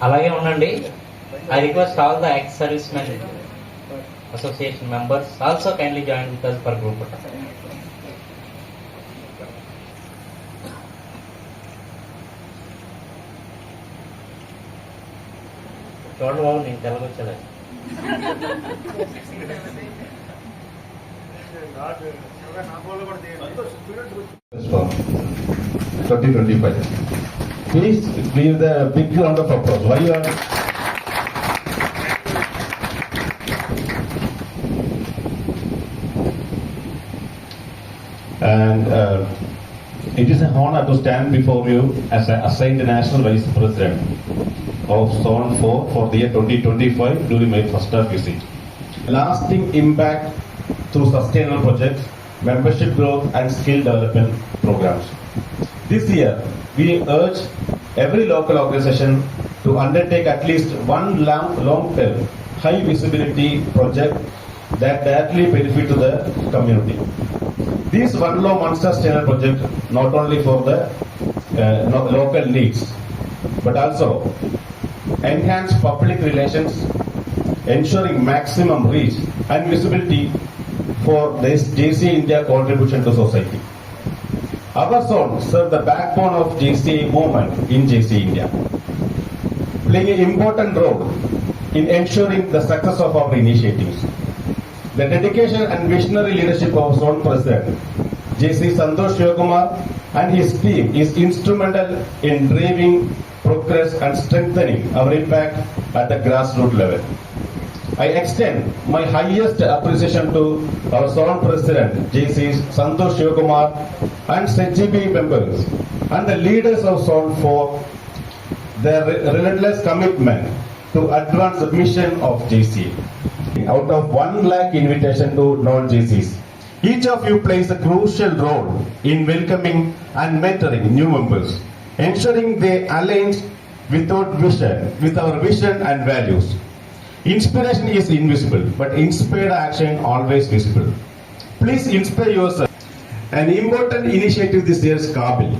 అలాగే ఉండండి. I request all the ex-servicemen association members also kindly join with us for group photo. చూడండి బాబు, నేను తెలగొచ్చలేదు. 2025. Please give the big round of applause. Why you are? And it is an honor to stand before you as an assigned National Vice President of Zone 4 for the year 2025 during my first visit. Lasting impact through sustainable projects, membership growth and skill development programs. This year, we urge every local organization to undertake at least one long-term, high-visibility project that directly benefit to the community. This one monster sustainable project not only for the local needs, but also enhance public relations, ensuring maximum reach and visibility for this JCA India contribution to society. Our zone serves the backbone of JCA movement in JCA India, playing an important role in ensuring the success of our initiatives. The dedication and visionary leadership of Zone President JC Santosh Shivakumar and his team is instrumental in driving progress and strengthening our impact at the grassroots level. I extend my highest appreciation to our Zone President JC Santosh Shivakumar and ZGB members and the leaders of Zone 4, their relentless commitment to advance the mission of JCA. Out of 1 lakh invitation to non-JCs, each of you plays a crucial role in welcoming and mentoring new members, ensuring they align with our vision and values. Inspiration is invisible, but inspired action always visible. Please inspire yourself. An important initiative this year is Kabil,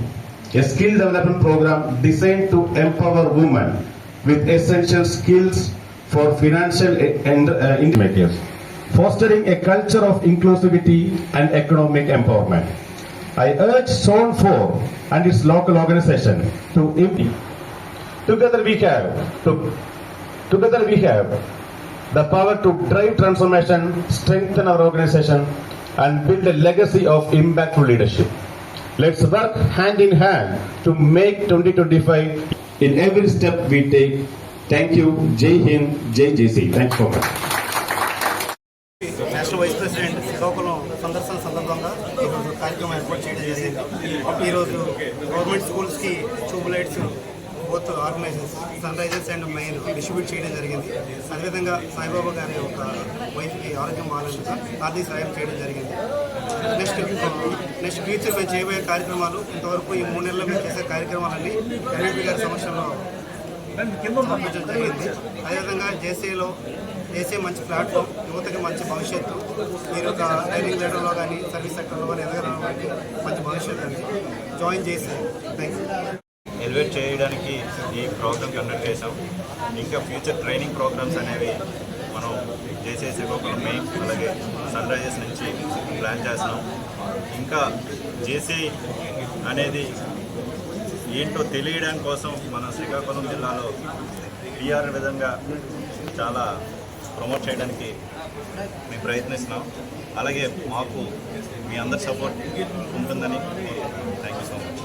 a skill development program designed to empower women with essential skills for financial independence, fostering a culture of inclusivity and economic empowerment. I urge Zone 4 and its local organization to implement. Together we have the power to drive transformation, strengthen our organization, and build a legacy of impactful leadership. Let's work hand in hand to make 2025 in every step we take. Thank you. Jai Hind, Jai JC. Thanks so much. National vice president Srikakulam సందర్శన సందర్భంగా ఈరోజు కార్యక్రమం ఏర్పాటు చేయడం జరిగింది. ఈరోజు government స్కూల్స్కి tube lights both organisations Sun Risers and main distribute చేయడం జరిగింది. అదేవిధంగా సాయిబాబా గారి ఒక వైఫ్కి ఆరోగ్యం బాగాలందుకు ఆర్థిక సాయం చేయడం జరిగింది. నెక్స్ట్ ఫ్యూచర్ మేము చేయబోయే కార్యక్రమాలు ఇంతవరకు ఈ 3 నెలల్లో మేము చేసే కార్యక్రమాలన్నీ ఎంపీ గారి సమక్షంలో సమర్పించడం జరిగింది. అదేవిధంగా జేసీలో మంచి ప్లాట్ఫామ్, యువతకి మంచి భవిష్యత్తు, మీరు ఒక ట్రైనింగ్ చేయడంలో కానీ సర్వీస్ సెక్టర్లో కానీ ఎదగడం కానీ మంచి భవిష్యత్తు అని జాయిన్ చేసి థ్యాంక్ యూ. ఎలివేట్ చేయడానికి ఈ ప్రోగ్రామ్ కండక్ట్ చేసాం. ఇంకా ఫ్యూచర్ ట్రైనింగ్ ప్రోగ్రామ్స్ అనేవి మనం జేసీ శ్రీకాకుళం మెయిన్ అలాగే సన్ రైజర్స్ నుంచి ప్లాన్ చేస్తున్నాం. ఇంకా జేసీ అనేది ఏంటో తెలియడం కోసం మన శ్రీకాకుళం జిల్లాలో పిఆర్ విధంగా చాలా ప్రమోట్ చేయడానికి మేము ప్రయత్నిస్తున్నాం. అలాగే మాకు మీ అందరి సపోర్ట్ ఉంటుందని థ్యాంక్ యూ సో మచ్.